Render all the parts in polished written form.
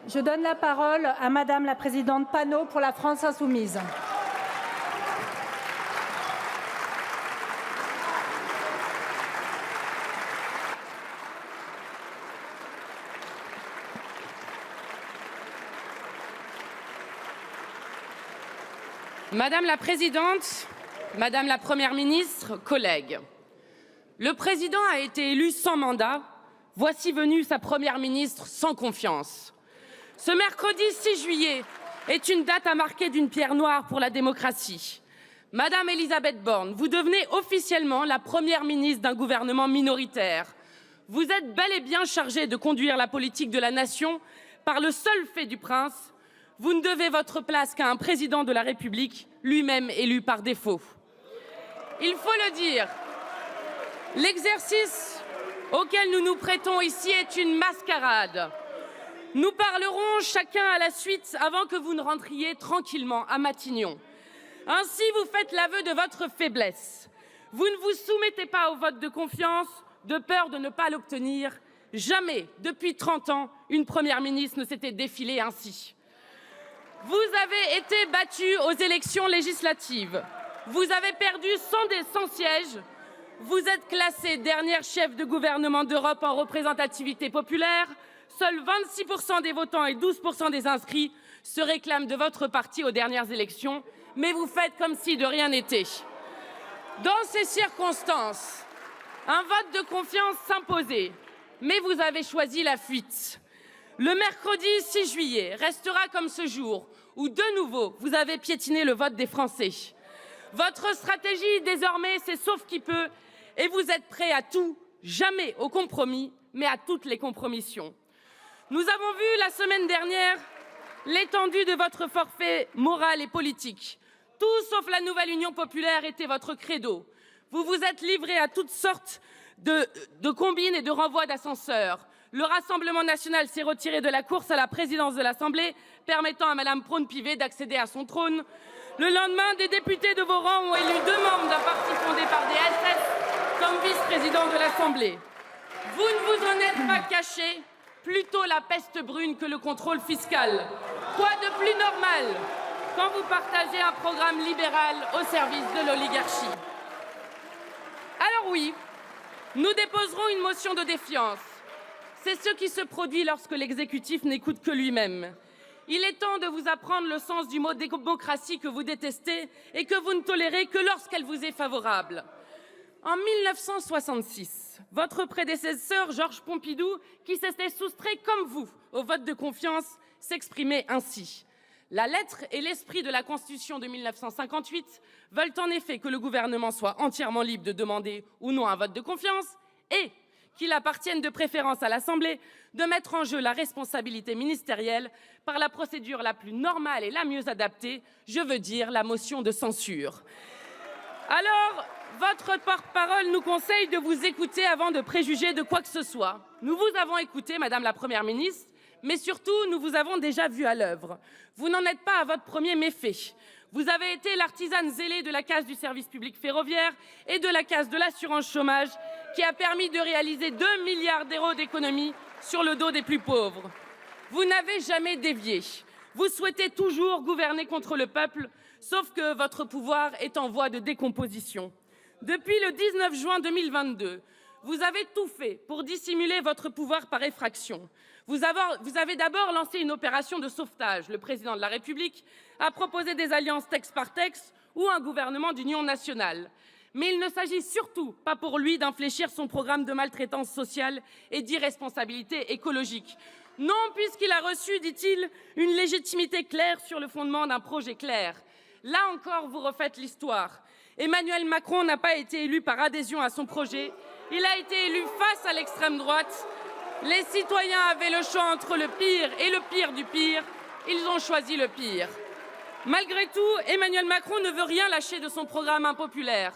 Je donne la parole à Madame la présidente Panot pour la France insoumise. Madame la Présidente, Madame la Première ministre, collègues, le Président a été élu sans mandat. Voici venue sa Première ministre sans confiance. Ce mercredi 6 juillet est une date à marquer d'une pierre noire pour la démocratie. Madame Elisabeth Borne, vous devenez officiellement la Première ministre d'un gouvernement minoritaire. Vous êtes bel et bien chargée de conduire la politique de la nation par le seul fait du prince. Vous ne devez votre place qu'à un président de la République, lui-même élu par défaut. Il faut le dire, l'exercice auquel nous nous prêtons ici est une mascarade. Nous parlerons chacun à la suite avant que vous ne rentriez tranquillement à Matignon. Ainsi, vous faites l'aveu de votre faiblesse. Vous ne vous soumettez pas au vote de confiance de peur de ne pas l'obtenir. Jamais, depuis 30 ans, une première ministre ne s'était défilée ainsi. Vous avez été battu aux élections législatives. Vous avez perdu 100 sièges. Vous êtes classé dernière chef de gouvernement d'Europe en représentativité populaire. Seuls 26% des votants et 12% des inscrits se réclament de votre parti aux dernières élections. Mais vous faites comme si de rien n'était. Dans ces circonstances, un vote de confiance s'imposait. Mais vous avez choisi la fuite. Le mercredi 6 juillet restera comme ce jour où, de nouveau, vous avez piétiné le vote des Français. Votre stratégie, désormais, c'est sauf qui peut, et vous êtes prêts à tout, jamais au compromis, mais à toutes les compromissions. Nous avons vu la semaine dernière l'étendue de votre forfait moral et politique. Tout sauf la nouvelle Union populaire était votre credo. Vous vous êtes livré à toutes sortes de combines et de renvois d'ascenseurs. Le Rassemblement national s'est retiré de la course à la présidence de l'Assemblée, permettant à Mme Braun-Pivet d'accéder à son trône. Le lendemain, des députés de vos rangs ont élu 2 membres d'un parti fondé par des SS comme vice-président de l'Assemblée. Vous ne vous en êtes pas caché, plutôt la peste brune que le contrôle fiscal. Quoi de plus normal quand vous partagez un programme libéral au service de l'oligarchie? Alors oui, nous déposerons une motion de défiance. C'est ce qui se produit lorsque l'exécutif n'écoute que lui-même. Il est temps de vous apprendre le sens du mot démocratie que vous détestez et que vous ne tolérez que lorsqu'elle vous est favorable. En 1966, votre prédécesseur Georges Pompidou, qui s'était soustrait comme vous au vote de confiance, s'exprimait ainsi. La lettre et l'esprit de la Constitution de 1958 veulent en effet que le gouvernement soit entièrement libre de demander ou non un vote de confiance et qu'il appartienne de préférence à l'Assemblée de mettre en jeu la responsabilité ministérielle par la procédure la plus normale et la mieux adaptée, je veux dire la motion de censure. Alors, votre porte-parole nous conseille de vous écouter avant de préjuger de quoi que ce soit. Nous vous avons écouté, Madame la Première ministre, mais surtout, nous vous avons déjà vu à l'œuvre. Vous n'en êtes pas à votre premier méfait. Vous avez été l'artisane zélée de la casse du service public ferroviaire et de la casse de l'assurance chômage qui a permis de réaliser 2 milliards d'euros d'économies sur le dos des plus pauvres. Vous n'avez jamais dévié. Vous souhaitez toujours gouverner contre le peuple, sauf que votre pouvoir est en voie de décomposition. Depuis le 19 juin 2022, vous avez tout fait pour dissimuler votre pouvoir par effraction. Vous avez d'abord lancé une opération de sauvetage. Le président de la République a proposé des alliances texte par texte ou un gouvernement d'union nationale. Mais il ne s'agit surtout pas pour lui d'infléchir son programme de maltraitance sociale et d'irresponsabilité écologique. Non, puisqu'il a reçu, dit-il, une légitimité claire sur le fondement d'un projet clair. Là encore, vous refaites l'histoire. Emmanuel Macron n'a pas été élu par adhésion à son projet. Il a été élu face à l'extrême droite. Les citoyens avaient le choix entre le pire et le pire du pire. Ils ont choisi le pire. Malgré tout, Emmanuel Macron ne veut rien lâcher de son programme impopulaire.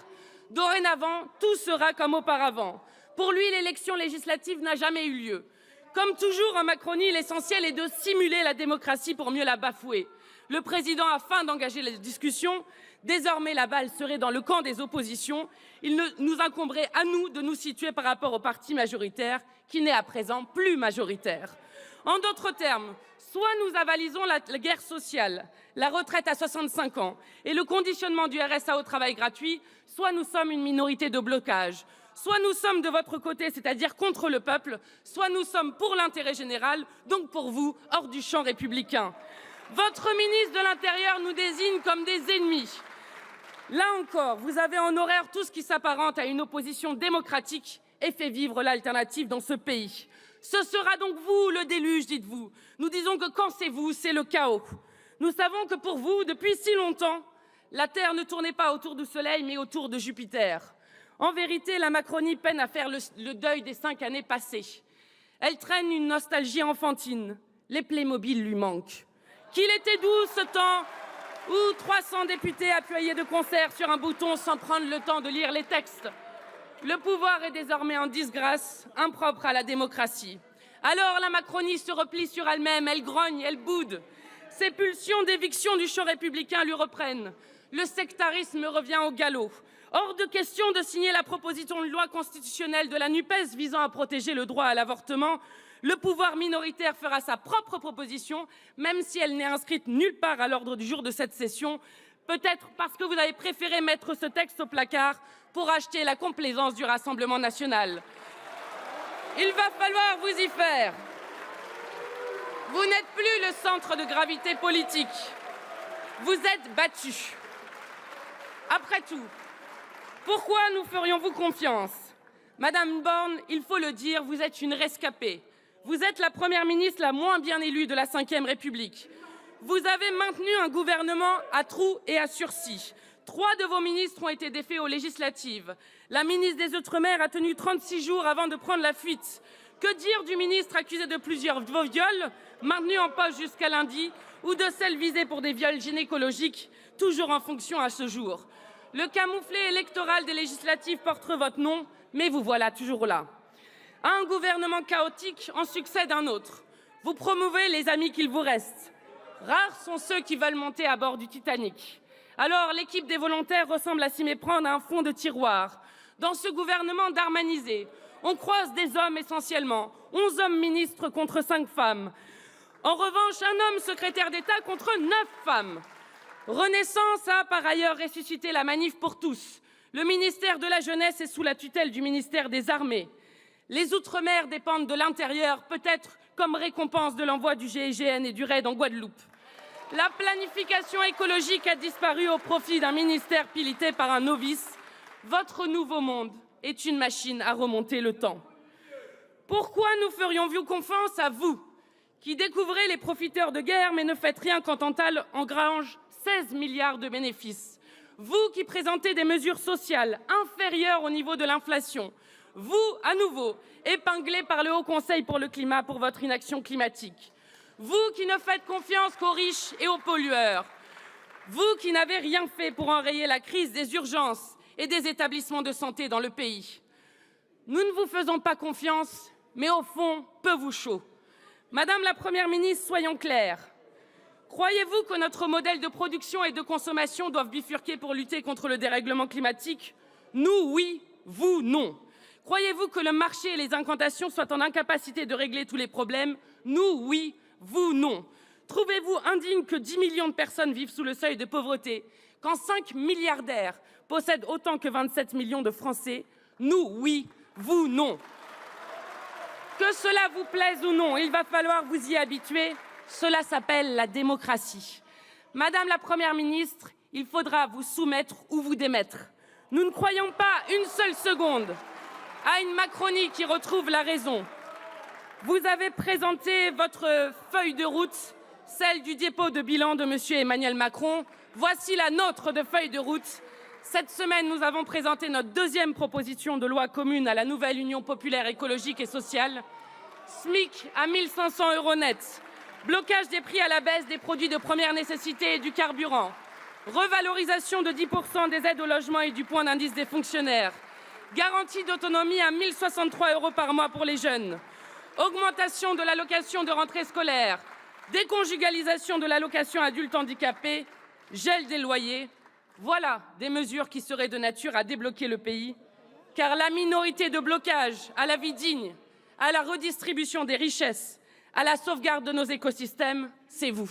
Dorénavant, tout sera comme auparavant. Pour lui, l'élection législative n'a jamais eu lieu. Comme toujours en Macronie, l'essentiel est de simuler la démocratie pour mieux la bafouer. Le président a faim d'engager les discussions. Désormais, la balle serait dans le camp des oppositions. Il nous incomberait à nous de nous situer par rapport au parti majoritaire, qui n'est à présent plus majoritaire. En d'autres termes, Soit nous avalisons la guerre sociale, la retraite à 65 ans et le conditionnement du RSA au travail gratuit, soit nous sommes une minorité de blocage. Soit nous sommes de votre côté, c'est-à-dire contre le peuple, soit nous sommes pour l'intérêt général, donc pour vous, hors du champ républicain. Votre ministre de l'Intérieur nous désigne comme des ennemis. Là encore, vous avez en horreur tout ce qui s'apparente à une opposition démocratique et fait vivre l'alternative dans ce pays. Ce sera donc vous le déluge, dites-vous. Nous disons que quand c'est vous, c'est le chaos. Nous savons que pour vous, depuis si longtemps, la Terre ne tournait pas autour du Soleil, mais autour de Jupiter. En vérité, la Macronie peine à faire le deuil des 5 années passées. Elle traîne une nostalgie enfantine. Les Playmobil lui manquent. Qu'il était doux ce temps où 300 députés appuyaient de concert sur un bouton sans prendre le temps de lire les textes. Le pouvoir est désormais en disgrâce, impropre à la démocratie. Alors la Macronie se replie sur elle-même, elle grogne, elle boude. Ses pulsions d'éviction du champ républicain lui reprennent. Le sectarisme revient au galop. Hors de question de signer la proposition de loi constitutionnelle de la NUPES visant à protéger le droit à l'avortement. Le pouvoir minoritaire fera sa propre proposition, même si elle n'est inscrite nulle part à l'ordre du jour de cette session. Peut-être parce que vous avez préféré mettre ce texte au placard pour acheter la complaisance du Rassemblement national. Il va falloir vous y faire. Vous n'êtes plus le centre de gravité politique. Vous êtes battus. Après tout, pourquoi nous ferions-vous confiance? Madame Borne, il faut le dire, vous êtes une rescapée. Vous êtes la première ministre la moins bien élue de la Ve République. Vous avez maintenu un gouvernement à trous et à sursis. 3 de vos ministres ont été défaits aux législatives. La ministre des Outre-mer a tenu 36 jours avant de prendre la fuite. Que dire du ministre accusé de plusieurs viols, maintenu en poste jusqu'à lundi, ou de celle visée pour des viols gynécologiques, toujours en fonction à ce jour? Le camouflet électoral des législatives porte votre nom, mais vous voilà toujours là. À un gouvernement chaotique en succède un autre. Vous promouvez les amis qu'il vous reste. Rares sont ceux qui veulent monter à bord du Titanic. Alors l'équipe des volontaires ressemble à s'y méprendre à un fond de tiroir. Dans ce gouvernement darmanisé, on croise des hommes essentiellement, 11 hommes ministres contre 5 femmes. En revanche, un homme secrétaire d'État contre 9 femmes. Renaissance a par ailleurs ressuscité la manif pour tous. Le ministère de la Jeunesse est sous la tutelle du ministère des Armées. Les Outre-mer dépendent de l'Intérieur, peut-être comme récompense de l'envoi du GIGN et du RAID en Guadeloupe. La planification écologique a disparu au profit d'un ministère piloté par un novice. Votre nouveau monde est une machine à remonter le temps. Pourquoi nous ferions-vous confiance à vous, qui découvrez les profiteurs de guerre mais ne faites rien quand Total engrange 16 milliards de bénéfices? Vous qui présentez des mesures sociales inférieures au niveau de l'inflation. Vous, à nouveau, épinglé par le Haut Conseil pour le climat pour votre inaction climatique. Vous qui ne faites confiance qu'aux riches et aux pollueurs. Vous qui n'avez rien fait pour enrayer la crise des urgences et des établissements de santé dans le pays. Nous ne vous faisons pas confiance, mais au fond, peu vous chaud. Madame la Première ministre, soyons clairs. Croyez-vous que notre modèle de production et de consommation doivent bifurquer pour lutter contre le dérèglement climatique? Nous, oui, vous, non. Croyez-vous que le marché et les incantations soient en incapacité de régler tous les problèmes? Nous, oui, vous, non. Trouvez-vous indigne que 10 millions de personnes vivent sous le seuil de pauvreté, quand 5 milliardaires possèdent autant que 27 millions de Français? Nous, oui, vous, non. Que cela vous plaise ou non, il va falloir vous y habituer. Cela s'appelle la démocratie. Madame la Première ministre, il faudra vous soumettre ou vous démettre. Nous ne croyons pas une seule seconde à une Macronie qui retrouve la raison. Vous avez présenté votre feuille de route, celle du dépôt de bilan de M. Emmanuel Macron. Voici la nôtre de feuille de route. Cette semaine, nous avons présenté notre 2e proposition de loi commune à la nouvelle Union populaire écologique et sociale. SMIC à 1 500 € net. Blocage des prix à la baisse des produits de première nécessité et du carburant. Revalorisation de 10% des aides au logement et du point d'indice des fonctionnaires. Garantie d'autonomie à 1 063 € par mois pour les jeunes. Augmentation de l'allocation de rentrée scolaire. Déconjugalisation de l'allocation adulte handicapé. Gel des loyers. Voilà des mesures qui seraient de nature à débloquer le pays. Car la minorité de blocage à la vie digne, à la redistribution des richesses, à la sauvegarde de nos écosystèmes, c'est vous.